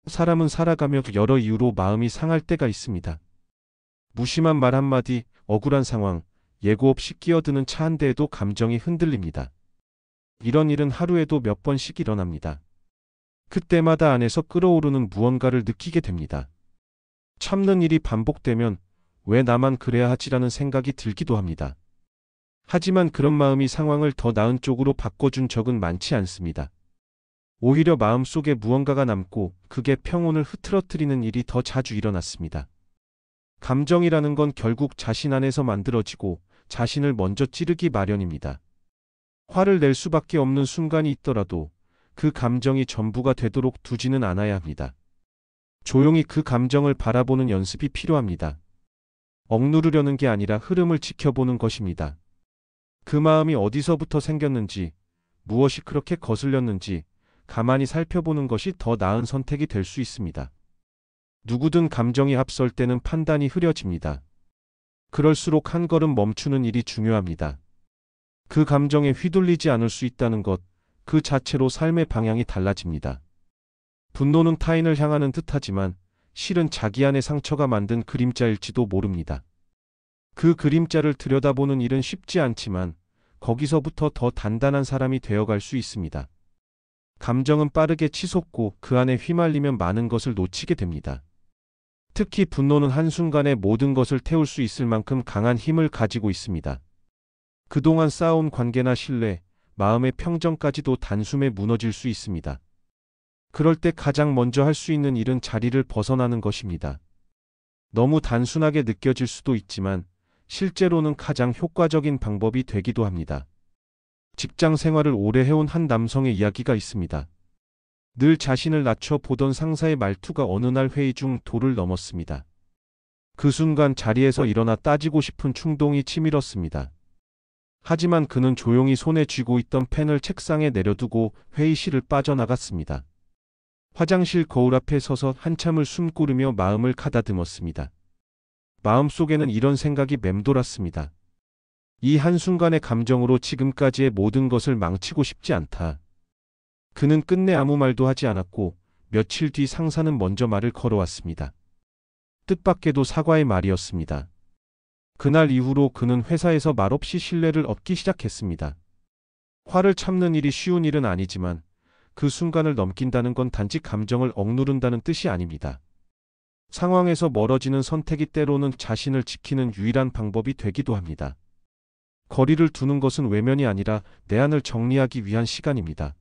사람은 살아가며 여러 이유로 마음이 상할 때가 있습니다. 무심한 말 한마디, 억울한 상황, 예고 없이 끼어드는 차 한 대에도 감정이 흔들립니다. 이런 일은 하루에도 몇 번씩 일어납니다. 그때마다 안에서 끓어오르는 무언가를 느끼게 됩니다. 참는 일이 반복되면 왜 나만 그래야 하지라는 생각이 들기도 합니다. 하지만 그런 마음이 상황을 더 나은 쪽으로 바꿔준 적은 많지 않습니다. 오히려 마음속에 무언가가 남고 그게 평온을 흐트러뜨리는 일이 더 자주 일어났습니다. 감정이라는 건 결국 자신 안에서 만들어지고 자신을 먼저 찌르기 마련입니다. 화를 낼 수밖에 없는 순간이 있더라도 그 감정이 전부가 되도록 두지는 않아야 합니다. 조용히 그 감정을 바라보는 연습이 필요합니다. 억누르려는 게 아니라 흐름을 지켜보는 것입니다. 그 마음이 어디서부터 생겼는지, 무엇이 그렇게 거슬렸는지 가만히 살펴보는 것이 더 나은 선택이 될 수 있습니다. 누구든 감정이 앞설 때는 판단이 흐려집니다. 그럴수록 한 걸음 멈추는 일이 중요합니다. 그 감정에 휘둘리지 않을 수 있다는 것, 그 자체로 삶의 방향이 달라집니다. 분노는 타인을 향하는 듯하지만 실은 자기 안의 상처가 만든 그림자일지도 모릅니다. 그 그림자를 들여다보는 일은 쉽지 않지만 거기서부터 더 단단한 사람이 되어갈 수 있습니다. 감정은 빠르게 치솟고 그 안에 휘말리면 많은 것을 놓치게 됩니다. 특히 분노는 한순간에 모든 것을 태울 수 있을 만큼 강한 힘을 가지고 있습니다. 그동안 쌓아온 관계나 신뢰, 마음의 평정까지도 단숨에 무너질 수 있습니다. 그럴 때 가장 먼저 할 수 있는 일은 자리를 벗어나는 것입니다. 너무 단순하게 느껴질 수도 있지만 실제로는 가장 효과적인 방법이 되기도 합니다. 직장 생활을 오래 해온 한 남성의 이야기가 있습니다. 늘 자신을 낮춰 보던 상사의 말투가 어느 날 회의 중 도를 넘었습니다. 그 순간 자리에서 일어나 따지고 싶은 충동이 치밀었습니다. 하지만 그는 조용히 손에 쥐고 있던 펜을 책상에 내려두고 회의실을 빠져나갔습니다. 화장실 거울 앞에 서서 한참을 숨 고르며 마음을 가다듬었습니다. 마음속에는 이런 생각이 맴돌았습니다. 이 한순간의 감정으로 지금까지의 모든 것을 망치고 싶지 않다. 그는 끝내 아무 말도 하지 않았고 며칠 뒤 상사는 먼저 말을 걸어왔습니다. 뜻밖에도 사과의 말이었습니다. 그날 이후로 그는 회사에서 말없이 신뢰를 얻기 시작했습니다. 화를 참는 일이 쉬운 일은 아니지만 그 순간을 넘긴다는 건 단지 감정을 억누른다는 뜻이 아닙니다. 상황에서 멀어지는 선택이 때로는 자신을 지키는 유일한 방법이 되기도 합니다. 거리를 두는 것은 외면이 아니라 내안을 정리하기 위한 시간입니다.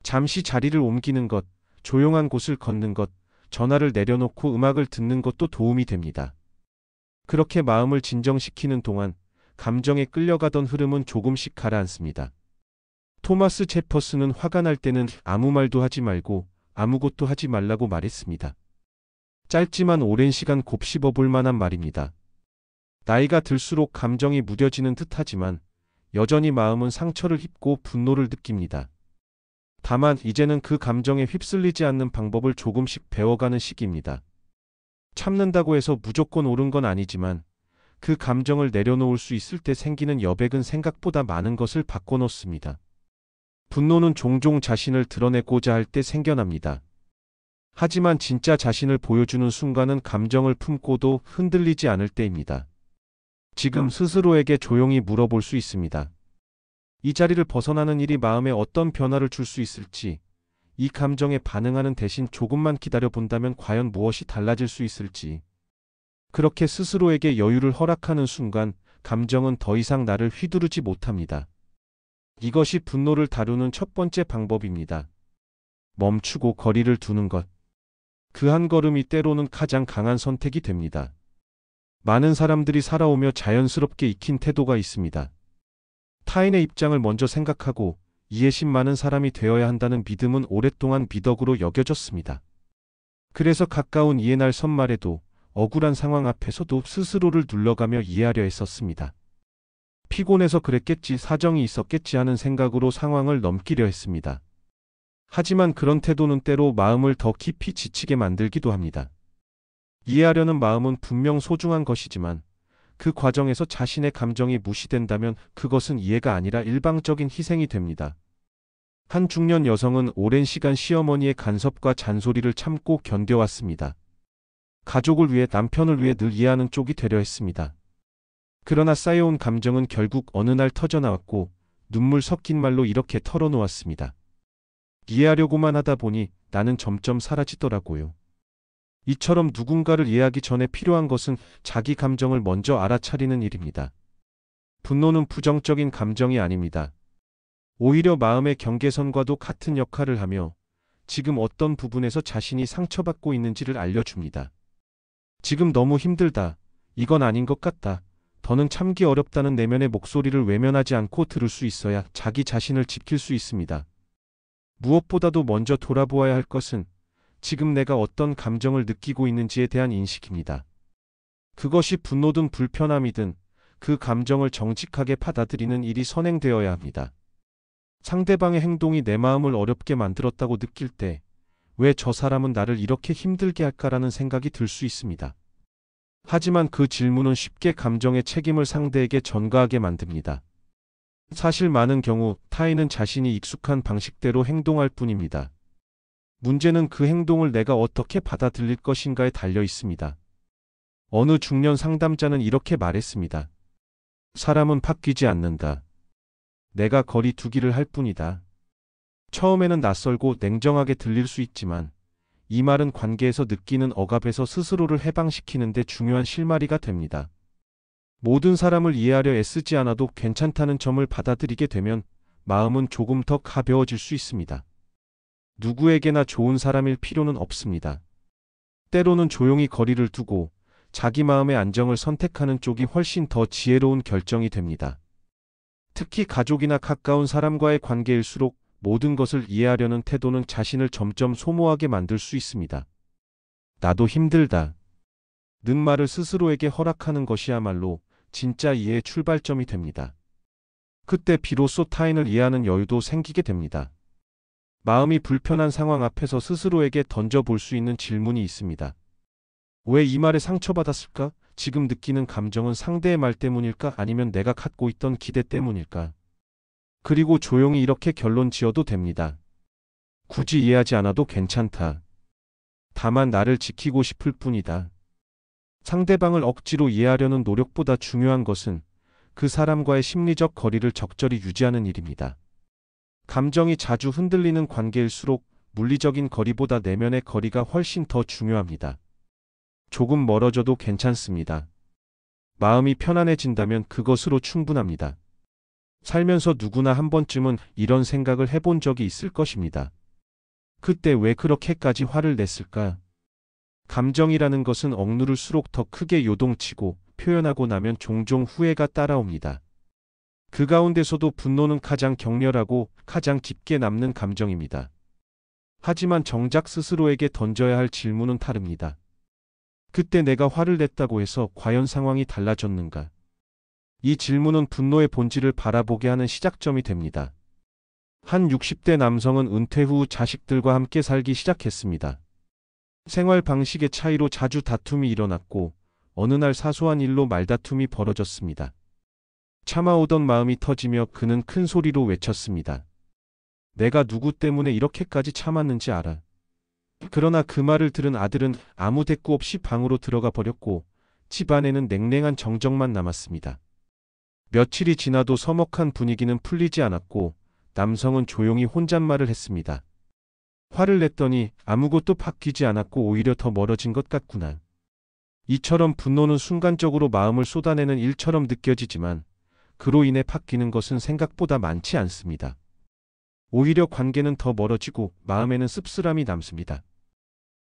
잠시 자리를 옮기는 것, 조용한 곳을 걷는 것, 전화를 내려놓고 음악을 듣는 것도 도움이 됩니다. 그렇게 마음을 진정시키는 동안 감정에 끌려가던 흐름은 조금씩 가라앉습니다. 토마스 제퍼슨은 화가 날 때는 아무 말도 하지 말고 아무것도 하지 말라고 말했습니다. 짧지만 오랜 시간 곱씹어 볼 만한 말입니다. 나이가 들수록 감정이 무뎌지는 듯하지만 여전히 마음은 상처를 입고 분노를 느낍니다. 다만 이제는 그 감정에 휩쓸리지 않는 방법을 조금씩 배워가는 시기입니다. 참는다고 해서 무조건 옳은 건 아니지만 그 감정을 내려놓을 수 있을 때 생기는 여백은 생각보다 많은 것을 바꿔놓습니다. 분노는 종종 자신을 드러내고자 할 때 생겨납니다. 하지만 진짜 자신을 보여주는 순간은 감정을 품고도 흔들리지 않을 때입니다. 지금 스스로에게 조용히 물어볼 수 있습니다. 이 자리를 벗어나는 일이 마음에 어떤 변화를 줄 수 있을지, 이 감정에 반응하는 대신 조금만 기다려 본다면 과연 무엇이 달라질 수 있을지. 그렇게 스스로에게 여유를 허락하는 순간 감정은 더 이상 나를 휘두르지 못합니다. 이것이 분노를 다루는 첫 번째 방법입니다. 멈추고 거리를 두는 것. 그 한 걸음이 때로는 가장 강한 선택이 됩니다. 많은 사람들이 살아오며 자연스럽게 익힌 태도가 있습니다. 타인의 입장을 먼저 생각하고 이해심 많은 사람이 되어야 한다는 믿음은 오랫동안 미덕으로 여겨졌습니다. 그래서 가까운 이해날 선말에도 억울한 상황 앞에서도 스스로를 눌러가며 이해하려 했었습니다. 피곤해서 그랬겠지, 사정이 있었겠지 하는 생각으로 상황을 넘기려 했습니다. 하지만 그런 태도는 때로 마음을 더 깊이 지치게 만들기도 합니다. 이해하려는 마음은 분명 소중한 것이지만 그 과정에서 자신의 감정이 무시된다면 그것은 이해가 아니라 일방적인 희생이 됩니다. 한 중년 여성은 오랜 시간 시어머니의 간섭과 잔소리를 참고 견뎌왔습니다. 가족을 위해 남편을 위해 늘 이해하는 쪽이 되려 했습니다. 그러나 쌓여온 감정은 결국 어느 날 터져나왔고 눈물 섞인 말로 이렇게 털어놓았습니다. 이해하려고만 하다 보니 나는 점점 사라지더라고요. 이처럼 누군가를 이해하기 전에 필요한 것은 자기 감정을 먼저 알아차리는 일입니다. 분노는 부정적인 감정이 아닙니다. 오히려 마음의 경계선과도 같은 역할을 하며 지금 어떤 부분에서 자신이 상처받고 있는지를 알려줍니다. 지금 너무 힘들다. 이건 아닌 것 같다. 더는 참기 어렵다는 내면의 목소리를 외면하지 않고 들을 수 있어야 자기 자신을 지킬 수 있습니다. 무엇보다도 먼저 돌아보아야 할 것은 지금 내가 어떤 감정을 느끼고 있는지에 대한 인식입니다. 그것이 분노든 불편함이든 그 감정을 정직하게 받아들이는 일이 선행되어야 합니다. 상대방의 행동이 내 마음을 어렵게 만들었다고 느낄 때 왜 저 사람은 나를 이렇게 힘들게 할까라는 생각이 들 수 있습니다. 하지만 그 질문은 쉽게 감정의 책임을 상대에게 전가하게 만듭니다. 사실 많은 경우 타인은 자신이 익숙한 방식대로 행동할 뿐입니다. 문제는 그 행동을 내가 어떻게 받아들일 것인가에 달려 있습니다. 어느 중년 상담자는 이렇게 말했습니다. 사람은 바뀌지 않는다. 내가 거리 두기를 할 뿐이다. 처음에는 낯설고 냉정하게 들릴 수 있지만 이 말은 관계에서 느끼는 억압에서 스스로를 해방시키는 데 중요한 실마리가 됩니다. 모든 사람을 이해하려 애쓰지 않아도 괜찮다는 점을 받아들이게 되면 마음은 조금 더 가벼워질 수 있습니다. 누구에게나 좋은 사람일 필요는 없습니다. 때로는 조용히 거리를 두고 자기 마음의 안정을 선택하는 쪽이 훨씬 더 지혜로운 결정이 됩니다. 특히 가족이나 가까운 사람과의 관계일수록 모든 것을 이해하려는 태도는 자신을 점점 소모하게 만들 수 있습니다. 나도 힘들다. 는 말을 스스로에게 허락하는 것이야말로 진짜 이해의 출발점이 됩니다. 그때 비로소 타인을 이해하는 여유도 생기게 됩니다. 마음이 불편한 상황 앞에서 스스로에게 던져볼 수 있는 질문이 있습니다. 왜 이 말에 상처받았을까? 지금 느끼는 감정은 상대의 말 때문일까? 아니면 내가 갖고 있던 기대 때문일까? 그리고 조용히 이렇게 결론 지어도 됩니다. 굳이 이해하지 않아도 괜찮다. 다만 나를 지키고 싶을 뿐이다. 상대방을 억지로 이해하려는 노력보다 중요한 것은 그 사람과의 심리적 거리를 적절히 유지하는 일입니다. 감정이 자주 흔들리는 관계일수록 물리적인 거리보다 내면의 거리가 훨씬 더 중요합니다. 조금 멀어져도 괜찮습니다. 마음이 편안해진다면 그것으로 충분합니다. 살면서 누구나 한 번쯤은 이런 생각을 해본 적이 있을 것입니다. 그때 왜 그렇게까지 화를 냈을까? 감정이라는 것은 억누를수록 더 크게 요동치고 표현하고 나면 종종 후회가 따라옵니다. 그 가운데서도 분노는 가장 격렬하고 가장 깊게 남는 감정입니다. 하지만 정작 스스로에게 던져야 할 질문은 다릅니다. 그때 내가 화를 냈다고 해서 과연 상황이 달라졌는가? 이 질문은 분노의 본질을 바라보게 하는 시작점이 됩니다. 한 60대 남성은 은퇴 후 자식들과 함께 살기 시작했습니다. 생활 방식의 차이로 자주 다툼이 일어났고 어느 날 사소한 일로 말다툼이 벌어졌습니다. 참아오던 마음이 터지며 그는 큰 소리로 외쳤습니다. 내가 누구 때문에 이렇게까지 참았는지 알아. 그러나 그 말을 들은 아들은 아무 대꾸 없이 방으로 들어가 버렸고 집안에는 냉랭한 정적만 남았습니다. 며칠이 지나도 서먹한 분위기는 풀리지 않았고 남성은 조용히 혼잣말을 했습니다. 화를 냈더니 아무것도 바뀌지 않았고 오히려 더 멀어진 것 같구나. 이처럼 분노는 순간적으로 마음을 쏟아내는 일처럼 느껴지지만 그로 인해 바뀌는 것은 생각보다 많지 않습니다. 오히려 관계는 더 멀어지고 마음에는 씁쓸함이 남습니다.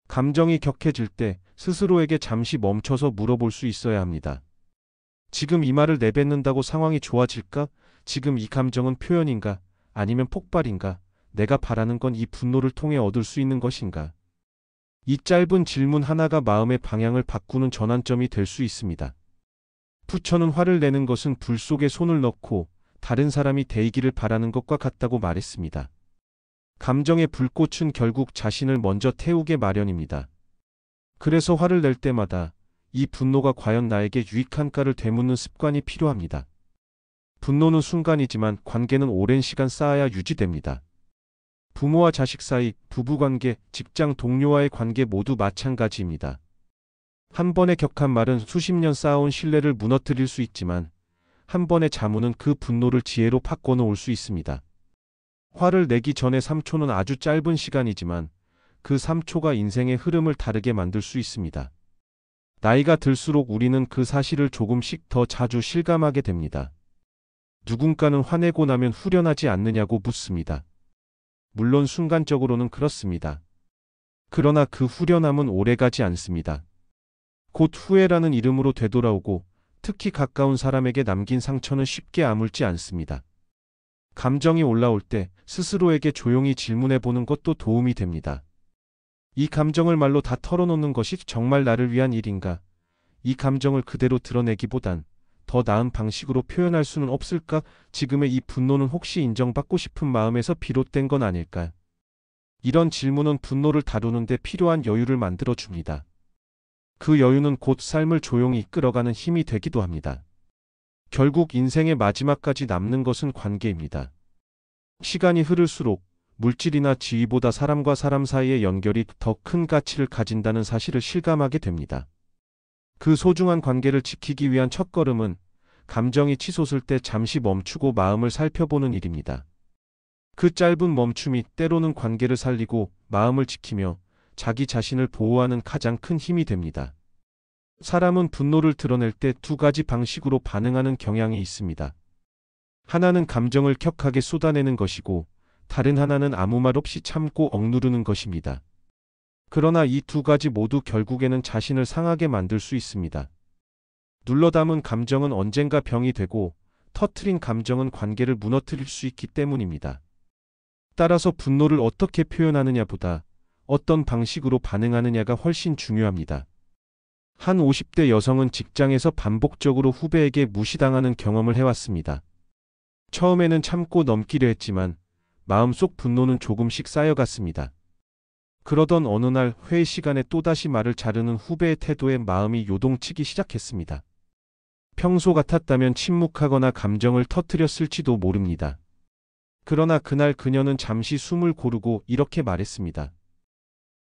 감정이 격해질 때 스스로에게 잠시 멈춰서 물어볼 수 있어야 합니다. 지금 이 말을 내뱉는다고 상황이 좋아질까? 지금 이 감정은 표현인가? 아니면 폭발인가? 내가 바라는 건 이 분노를 통해 얻을 수 있는 것인가? 이 짧은 질문 하나가 마음의 방향을 바꾸는 전환점이 될 수 있습니다. 부처는 화를 내는 것은 불 속에 손을 넣고 다른 사람이 데이기를 바라는 것과 같다고 말했습니다. 감정의 불꽃은 결국 자신을 먼저 태우게 마련입니다. 그래서 화를 낼 때마다 이 분노가 과연 나에게 유익한가를 되묻는 습관이 필요합니다. 분노는 순간이지만 관계는 오랜 시간 쌓아야 유지됩니다. 부모와 자식 사이, 부부관계, 직장 동료와의 관계 모두 마찬가지입니다. 한 번의 격한 말은 수십 년 쌓아온 신뢰를 무너뜨릴 수 있지만 한 번의 자문은 그 분노를 지혜로 바꿔놓을 수 있습니다. 화를 내기 전에 3초는 아주 짧은 시간이지만 그 3초가 인생의 흐름을 다르게 만들 수 있습니다. 나이가 들수록 우리는 그 사실을 조금씩 더 자주 실감하게 됩니다. 누군가는 화내고 나면 후련하지 않느냐고 묻습니다. 물론 순간적으로는 그렇습니다. 그러나 그 후련함은 오래가지 않습니다. 곧 후회라는 이름으로 되돌아오고 특히 가까운 사람에게 남긴 상처는 쉽게 아물지 않습니다. 감정이 올라올 때 스스로에게 조용히 질문해 보는 것도 도움이 됩니다. 이 감정을 말로 다 털어놓는 것이 정말 나를 위한 일인가? 이 감정을 그대로 드러내기보단 더 나은 방식으로 표현할 수는 없을까? 지금의 이 분노는 혹시 인정받고 싶은 마음에서 비롯된 건 아닐까? 이런 질문은 분노를 다루는데 필요한 여유를 만들어 줍니다. 그 여유는 곧 삶을 조용히 이끌어가는 힘이 되기도 합니다. 결국 인생의 마지막까지 남는 것은 관계입니다. 시간이 흐를수록 물질이나 지위보다 사람과 사람 사이의 연결이 더 큰 가치를 가진다는 사실을 실감하게 됩니다. 그 소중한 관계를 지키기 위한 첫걸음은 감정이 치솟을 때 잠시 멈추고 마음을 살펴보는 일입니다. 그 짧은 멈춤이 때로는 관계를 살리고 마음을 지키며 자기 자신을 보호하는 가장 큰 힘이 됩니다. 사람은 분노를 드러낼 때 두 가지 방식으로 반응하는 경향이 있습니다. 하나는 감정을 격하게 쏟아내는 것이고 다른 하나는 아무 말 없이 참고 억누르는 것입니다. 그러나 이 두 가지 모두 결국에는 자신을 상하게 만들 수 있습니다. 눌러 담은 감정은 언젠가 병이 되고 터트린 감정은 관계를 무너뜨릴 수 있기 때문입니다. 따라서 분노를 어떻게 표현하느냐보다 어떤 방식으로 반응하느냐가 훨씬 중요합니다. 한 50대 여성은 직장에서 반복적으로 후배에게 무시당하는 경험을 해왔습니다. 처음에는 참고 넘기려 했지만 마음속 분노는 조금씩 쌓여갔습니다. 그러던 어느 날 회의 시간에 또다시 말을 자르는 후배의 태도에 마음이 요동치기 시작했습니다. 평소 같았다면 침묵하거나 감정을 터뜨렸을지도 모릅니다. 그러나 그날 그녀는 잠시 숨을 고르고 이렇게 말했습니다.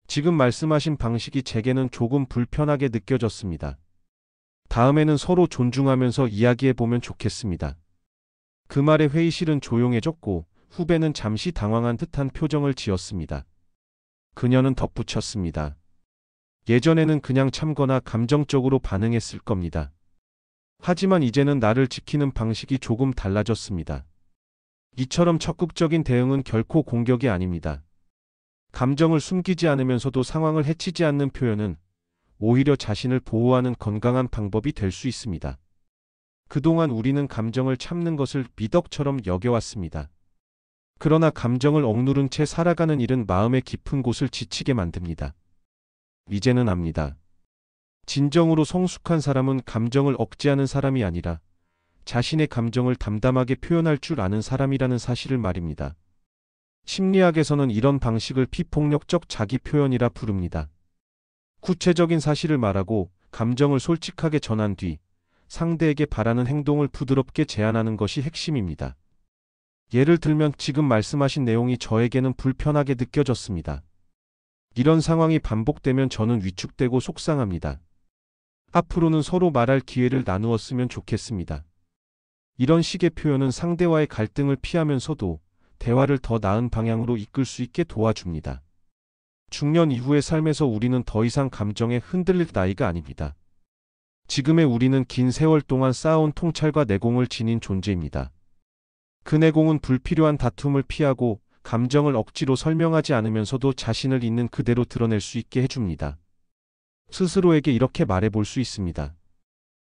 지금 말씀하신 방식이 제게는 조금 불편하게 느껴졌습니다. 다음에는 서로 존중하면서 이야기해보면 좋겠습니다. 그 말에 회의실은 조용해졌고 후배는 잠시 당황한 듯한 표정을 지었습니다. 그녀는 덧붙였습니다. 예전에는 그냥 참거나 감정적으로 반응했을 겁니다. 하지만 이제는 나를 지키는 방식이 조금 달라졌습니다. 이처럼 적극적인 대응은 결코 공격이 아닙니다. 감정을 숨기지 않으면서도 상황을 해치지 않는 표현은 오히려 자신을 보호하는 건강한 방법이 될 수 있습니다. 그동안 우리는 감정을 참는 것을 미덕처럼 여겨왔습니다. 그러나 감정을 억누른 채 살아가는 일은 마음의 깊은 곳을 지치게 만듭니다. 이제는 압니다. 진정으로 성숙한 사람은 감정을 억제하는 사람이 아니라 자신의 감정을 담담하게 표현할 줄 아는 사람이라는 사실을 말입니다. 심리학에서는 이런 방식을 비폭력적 자기 표현이라 부릅니다. 구체적인 사실을 말하고 감정을 솔직하게 전한 뒤 상대에게 바라는 행동을 부드럽게 제안하는 것이 핵심입니다. 예를 들면 지금 말씀하신 내용이 저에게는 불편하게 느껴졌습니다. 이런 상황이 반복되면 저는 위축되고 속상합니다. 앞으로는 서로 말할 기회를 나누었으면 좋겠습니다. 이런 식의 표현은 상대와의 갈등을 피하면서도 대화를 더 나은 방향으로 이끌 수 있게 도와줍니다. 중년 이후의 삶에서 우리는 더 이상 감정에 흔들릴 나이가 아닙니다. 지금의 우리는 긴 세월 동안 쌓아온 통찰과 내공을 지닌 존재입니다. 그 내공은 불필요한 다툼을 피하고 감정을 억지로 설명하지 않으면서도 자신을 있는 그대로 드러낼 수 있게 해줍니다. 스스로에게 이렇게 말해볼 수 있습니다.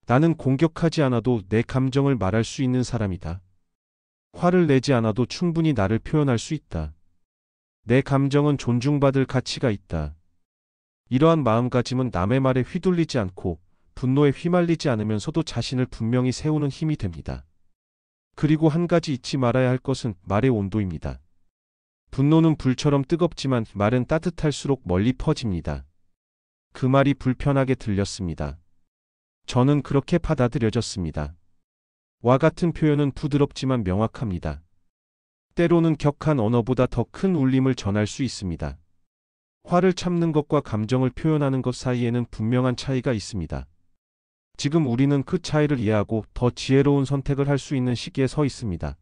나는 공격하지 않아도 내 감정을 말할 수 있는 사람이다. 화를 내지 않아도 충분히 나를 표현할 수 있다. 내 감정은 존중받을 가치가 있다. 이러한 마음가짐은 남의 말에 휘둘리지 않고 분노에 휘말리지 않으면서도 자신을 분명히 세우는 힘이 됩니다. 그리고 한 가지 잊지 말아야 할 것은 말의 온도입니다. 분노는 불처럼 뜨겁지만 말은 따뜻할수록 멀리 퍼집니다. 그 말이 불편하게 들렸습니다. 저는 그렇게 받아들여졌습니다. 와 같은 표현은 부드럽지만 명확합니다. 때로는 격한 언어보다 더 큰 울림을 전할 수 있습니다. 화를 참는 것과 감정을 표현하는 것 사이에는 분명한 차이가 있습니다. 지금 우리는 그 차이를 이해하고 더 지혜로운 선택을 할 수 있는 시기에 서 있습니다.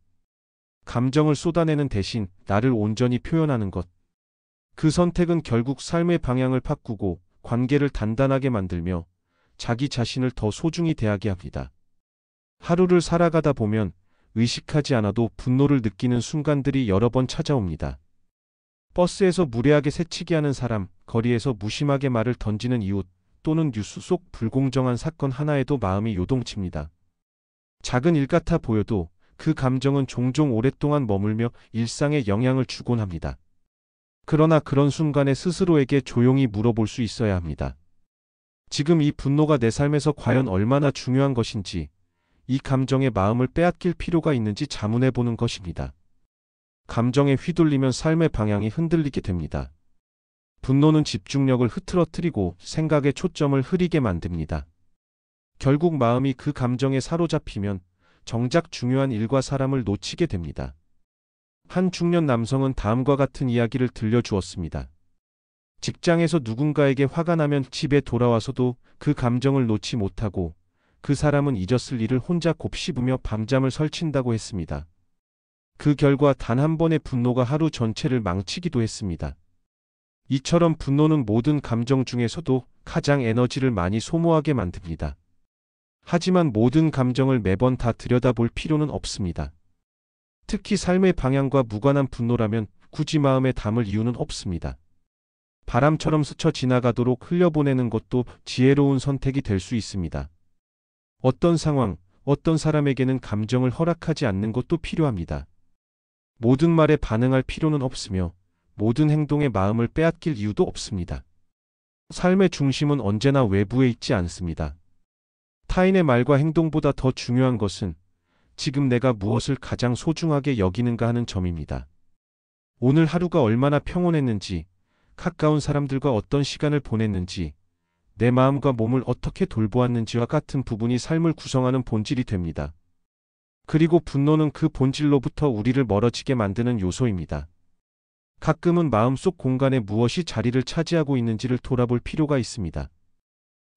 감정을 쏟아내는 대신 나를 온전히 표현하는 것. 그 선택은 결국 삶의 방향을 바꾸고 관계를 단단하게 만들며 자기 자신을 더 소중히 대하게 합니다. 하루를 살아가다 보면 의식하지 않아도 분노를 느끼는 순간들이 여러 번 찾아옵니다. 버스에서 무례하게 새치기 하는 사람, 거리에서 무심하게 말을 던지는 이웃, 또는 뉴스 속 불공정한 사건 하나에도 마음이 요동칩니다. 작은 일 같아 보여도 그 감정은 종종 오랫동안 머물며 일상에 영향을 주곤 합니다. 그러나 그런 순간에 스스로에게 조용히 물어볼 수 있어야 합니다. 지금 이 분노가 내 삶에서 과연 얼마나 중요한 것인지, 이 감정의 마음을 빼앗길 필요가 있는지 자문해 보는 것입니다. 감정에 휘둘리면 삶의 방향이 흔들리게 됩니다. 분노는 집중력을 흐트러뜨리고 생각의 초점을 흐리게 만듭니다. 결국 마음이 그 감정에 사로잡히면 정작 중요한 일과 사람을 놓치게 됩니다. 한 중년 남성은 다음과 같은 이야기를 들려주었습니다. 직장에서 누군가에게 화가 나면 집에 돌아와서도 그 감정을 놓지 못하고 그 사람은 잊었을 일을 혼자 곱씹으며 밤잠을 설친다고 했습니다. 그 결과 단 한 번의 분노가 하루 전체를 망치기도 했습니다. 이처럼 분노는 모든 감정 중에서도 가장 에너지를 많이 소모하게 만듭니다. 하지만 모든 감정을 매번 다 들여다볼 필요는 없습니다. 특히 삶의 방향과 무관한 분노라면 굳이 마음에 담을 이유는 없습니다. 바람처럼 스쳐 지나가도록 흘려보내는 것도 지혜로운 선택이 될 수 있습니다. 어떤 상황, 어떤 사람에게는 감정을 허락하지 않는 것도 필요합니다. 모든 말에 반응할 필요는 없으며 모든 행동에 마음을 빼앗길 이유도 없습니다. 삶의 중심은 언제나 외부에 있지 않습니다. 타인의 말과 행동보다 더 중요한 것은 지금 내가 무엇을 가장 소중하게 여기는가 하는 점입니다. 오늘 하루가 얼마나 평온했는지, 가까운 사람들과 어떤 시간을 보냈는지, 내 마음과 몸을 어떻게 돌보았는지와 같은 부분이 삶을 구성하는 본질이 됩니다. 그리고 분노는 그 본질로부터 우리를 멀어지게 만드는 요소입니다. 가끔은 마음속 공간에 무엇이 자리를 차지하고 있는지를 돌아볼 필요가 있습니다.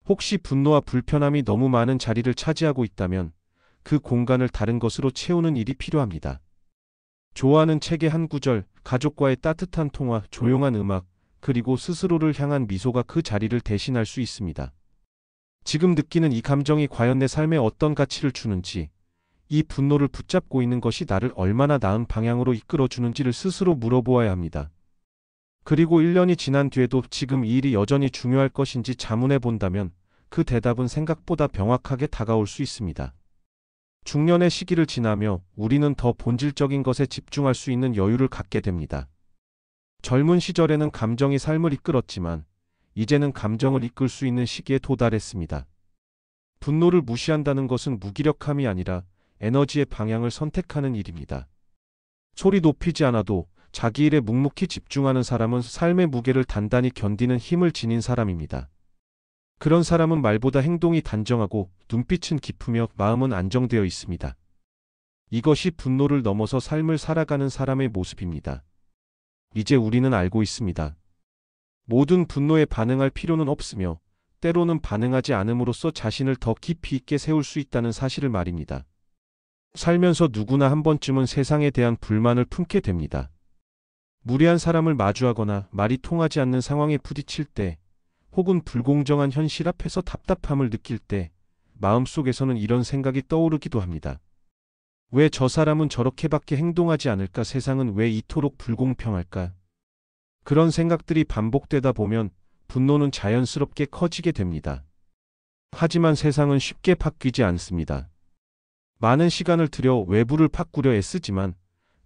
혹시 분노와 불편함이 너무 많은 자리를 차지하고 있다면 그 공간을 다른 것으로 채우는 일이 필요합니다. 좋아하는 책의 한 구절, 가족과의 따뜻한 통화, 조용한 음악, 그리고 스스로를 향한 미소가 그 자리를 대신할 수 있습니다. 지금 느끼는 이 감정이 과연 내 삶에 어떤 가치를 주는지, 이 분노를 붙잡고 있는 것이 나를 얼마나 나은 방향으로 이끌어주는지를 스스로 물어보아야 합니다. 그리고 1년이 지난 뒤에도 지금 이 일이 여전히 중요할 것인지 자문해 본다면 그 대답은 생각보다 명확하게 다가올 수 있습니다. 중년의 시기를 지나며 우리는 더 본질적인 것에 집중할 수 있는 여유를 갖게 됩니다. 젊은 시절에는 감정이 삶을 이끌었지만 이제는 감정을 이끌 수 있는 시기에 도달했습니다. 분노를 무시한다는 것은 무기력함이 아니라 에너지의 방향을 선택하는 일입니다. 소리 높이지 않아도 자기 일에 묵묵히 집중하는 사람은 삶의 무게를 단단히 견디는 힘을 지닌 사람입니다. 그런 사람은 말보다 행동이 단정하고 눈빛은 깊으며 마음은 안정되어 있습니다. 이것이 분노를 넘어서 삶을 살아가는 사람의 모습입니다. 이제 우리는 알고 있습니다. 모든 분노에 반응할 필요는 없으며 때로는 반응하지 않음으로써 자신을 더 깊이 있게 세울 수 있다는 사실을 말입니다. 살면서 누구나 한 번쯤은 세상에 대한 불만을 품게 됩니다. 무례한 사람을 마주하거나 말이 통하지 않는 상황에 부딪힐 때, 혹은 불공정한 현실 앞에서 답답함을 느낄 때, 마음속에서는 이런 생각이 떠오르기도 합니다. 왜 저 사람은 저렇게밖에 행동하지 않을까? 세상은 왜 이토록 불공평할까? 그런 생각들이 반복되다 보면 분노는 자연스럽게 커지게 됩니다. 하지만 세상은 쉽게 바뀌지 않습니다. 많은 시간을 들여 외부를 바꾸려 애쓰지만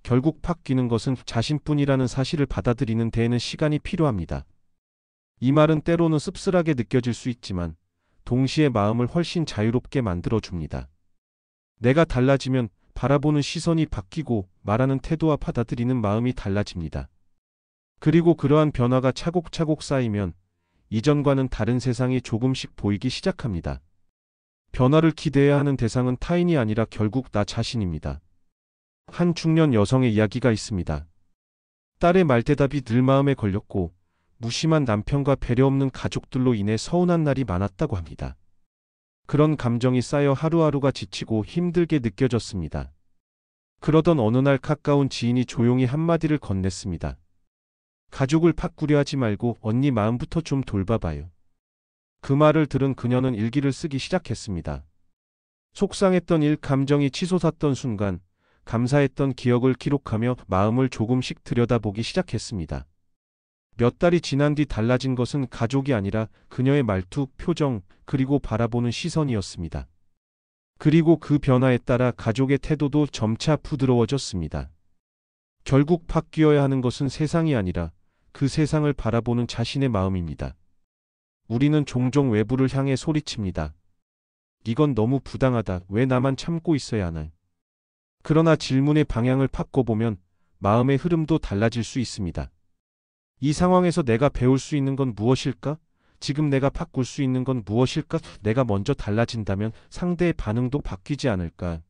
결국 바뀌는 것은 자신뿐이라는 사실을 받아들이는 데에는 시간이 필요합니다. 이 말은 때로는 씁쓸하게 느껴질 수 있지만 동시에 마음을 훨씬 자유롭게 만들어줍니다. 내가 달라지면 바라보는 시선이 바뀌고 말하는 태도와 받아들이는 마음이 달라집니다. 그리고 그러한 변화가 차곡차곡 쌓이면 이전과는 다른 세상이 조금씩 보이기 시작합니다. 변화를 기대해야 하는 대상은 타인이 아니라 결국 나 자신입니다. 한 중년 여성의 이야기가 있습니다. 딸의 말대답이 늘 마음에 걸렸고 무심한 남편과 배려 없는 가족들로 인해 서운한 날이 많았다고 합니다. 그런 감정이 쌓여 하루하루가 지치고 힘들게 느껴졌습니다. 그러던 어느 날 가까운 지인이 조용히 한마디를 건넸습니다. 가족을 바꾸려 하지 말고 언니 마음부터 좀 돌봐봐요. 그 말을 들은 그녀는 일기를 쓰기 시작했습니다. 속상했던 일 감정이 치솟았던 순간 감사했던 기억을 기록하며 마음을 조금씩 들여다보기 시작했습니다. 몇 달이 지난 뒤 달라진 것은 가족이 아니라 그녀의 말투, 표정, 그리고 바라보는 시선이었습니다. 그리고 그 변화에 따라 가족의 태도도 점차 부드러워졌습니다. 결국 바뀌어야 하는 것은 세상이 아니라 그 세상을 바라보는 자신의 마음입니다. 우리는 종종 외부를 향해 소리칩니다. 이건 너무 부당하다. 왜 나만 참고 있어야 하나? 그러나 질문의 방향을 바꿔보면 마음의 흐름도 달라질 수 있습니다. 이 상황에서 내가 배울 수 있는 건 무엇일까? 지금 내가 바꿀 수 있는 건 무엇일까? 내가 먼저 달라진다면 상대의 반응도 바뀌지 않을까?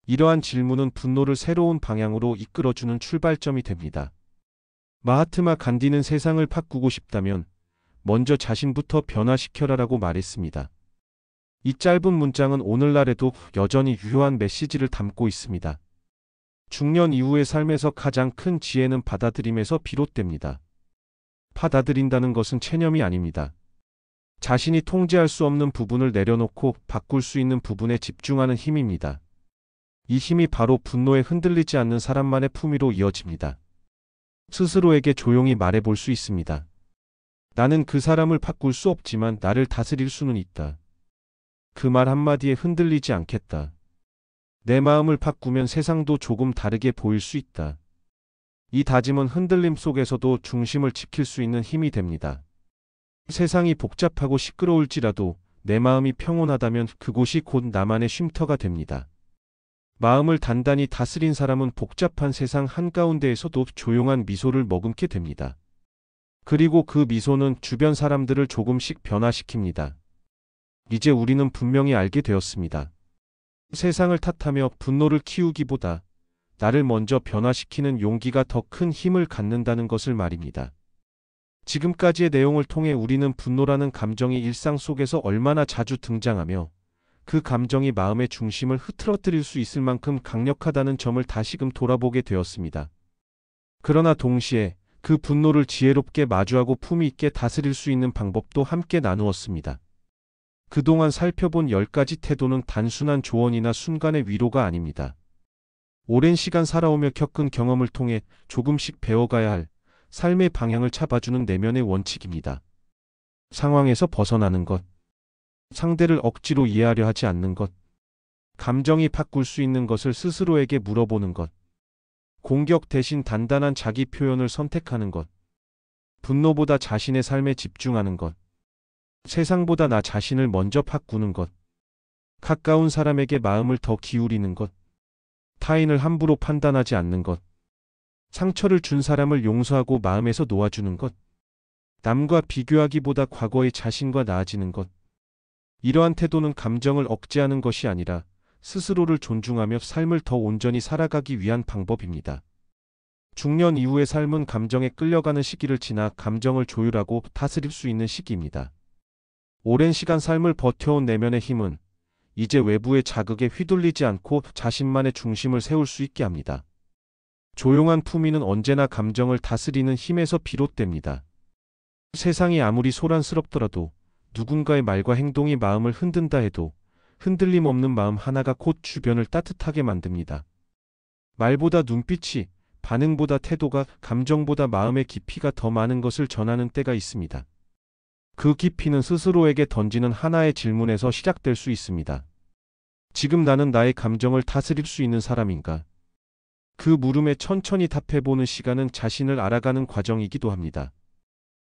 이러한 질문은 분노를 새로운 방향으로 이끌어주는 출발점이 됩니다. 마하트마 간디는 세상을 바꾸고 싶다면 먼저 자신부터 변화시켜라라고 말했습니다. 이 짧은 문장은 오늘날에도 여전히 유효한 메시지를 담고 있습니다. 중년 이후의 삶에서 가장 큰 지혜는 받아들임에서 비롯됩니다. 받아들인다는 것은 체념이 아닙니다. 자신이 통제할 수 없는 부분을 내려놓고 바꿀 수 있는 부분에 집중하는 힘입니다. 이 힘이 바로 분노에 흔들리지 않는 사람만의 품위로 이어집니다. 스스로에게 조용히 말해볼 수 있습니다. 나는 그 사람을 바꿀 수 없지만 나를 다스릴 수는 있다. 그 말 한마디에 흔들리지 않겠다. 내 마음을 바꾸면 세상도 조금 다르게 보일 수 있다. 이 다짐은 흔들림 속에서도 중심을 지킬 수 있는 힘이 됩니다. 세상이 복잡하고 시끄러울지라도 내 마음이 평온하다면 그곳이 곧 나만의 쉼터가 됩니다. 마음을 단단히 다스린 사람은 복잡한 세상 한가운데에서도 조용한 미소를 머금게 됩니다. 그리고 그 미소는 주변 사람들을 조금씩 변화시킵니다. 이제 우리는 분명히 알게 되었습니다. 세상을 탓하며 분노를 키우기보다 나를 먼저 변화시키는 용기가 더 큰 힘을 갖는다는 것을 말입니다. 지금까지의 내용을 통해 우리는 분노라는 감정이 일상 속에서 얼마나 자주 등장하며 그 감정이 마음의 중심을 흐트러뜨릴 수 있을 만큼 강력하다는 점을 다시금 돌아보게 되었습니다. 그러나 동시에 그 분노를 지혜롭게 마주하고 품위 있게 다스릴 수 있는 방법도 함께 나누었습니다. 그동안 살펴본 10가지 태도는 단순한 조언이나 순간의 위로가 아닙니다. 오랜 시간 살아오며 겪은 경험을 통해 조금씩 배워가야 할 삶의 방향을 잡아주는 내면의 원칙입니다. 상황에서 벗어나는 것, 상대를 억지로 이해하려 하지 않는 것, 감정이 바꿀 수 있는 것을 스스로에게 물어보는 것, 공격 대신 단단한 자기 표현을 선택하는 것, 분노보다 자신의 삶에 집중하는 것, 세상보다 나 자신을 먼저 바꾸는 것, 가까운 사람에게 마음을 더 기울이는 것, 타인을 함부로 판단하지 않는 것, 상처를 준 사람을 용서하고 마음에서 놓아주는 것, 남과 비교하기보다 과거의 자신과 나아지는 것. 이러한 태도는 감정을 억제하는 것이 아니라 스스로를 존중하며 삶을 더 온전히 살아가기 위한 방법입니다. 중년 이후의 삶은 감정에 끌려가는 시기를 지나 감정을 조율하고 다스릴 수 있는 시기입니다. 오랜 시간 삶을 버텨온 내면의 힘은 이제 외부의 자극에 휘둘리지 않고 자신만의 중심을 세울 수 있게 합니다. 조용한 품위는 언제나 감정을 다스리는 힘에서 비롯됩니다. 세상이 아무리 소란스럽더라도 누군가의 말과 행동이 마음을 흔든다 해도 흔들림 없는 마음 하나가 곧 주변을 따뜻하게 만듭니다. 말보다 눈빛이, 반응보다 태도가, 감정보다 마음의 깊이가 더 많은 것을 전하는 때가 있습니다. 그 깊이는 스스로에게 던지는 하나의 질문에서 시작될 수 있습니다. 지금 나는 나의 감정을 다스릴 수 있는 사람인가? 그 물음에 천천히 답해보는 시간은 자신을 알아가는 과정이기도 합니다.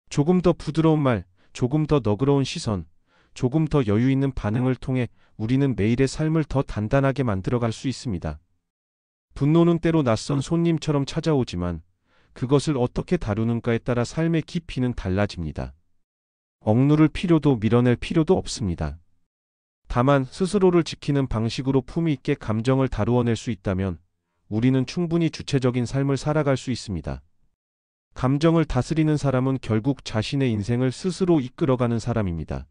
조금 더 부드러운 말, 조금 더 너그러운 시선, 조금 더 여유 있는 반응을 통해 우리는 매일의 삶을 더 단단하게 만들어갈 수 있습니다. 분노는 때로 낯선 손님처럼 찾아오지만 그것을 어떻게 다루는가에 따라 삶의 깊이는 달라집니다. 억누를 필요도 밀어낼 필요도 없습니다. 다만 스스로를 지키는 방식으로 품위 있게 감정을 다루어낼 수 있다면 우리는 충분히 주체적인 삶을 살아갈 수 있습니다. 감정을 다스리는 사람은 결국 자신의 인생을 스스로 이끌어가는 사람입니다.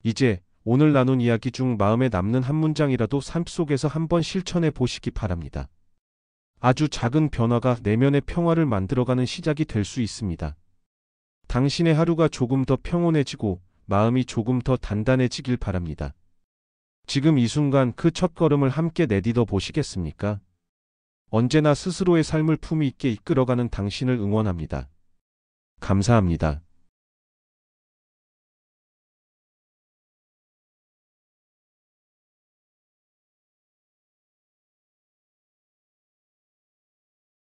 이제 오늘 나눈 이야기 중 마음에 남는 한 문장이라도 삶 속에서 한번 실천해 보시기 바랍니다. 아주 작은 변화가 내면의 평화를 만들어가는 시작이 될 수 있습니다. 당신의 하루가 조금 더 평온해지고 마음이 조금 더 단단해지길 바랍니다. 지금 이 순간 그 첫걸음을 함께 내딛어 보시겠습니까? 언제나 스스로의 삶을 품위 있게 이끌어가는 당신을 응원합니다. 감사합니다.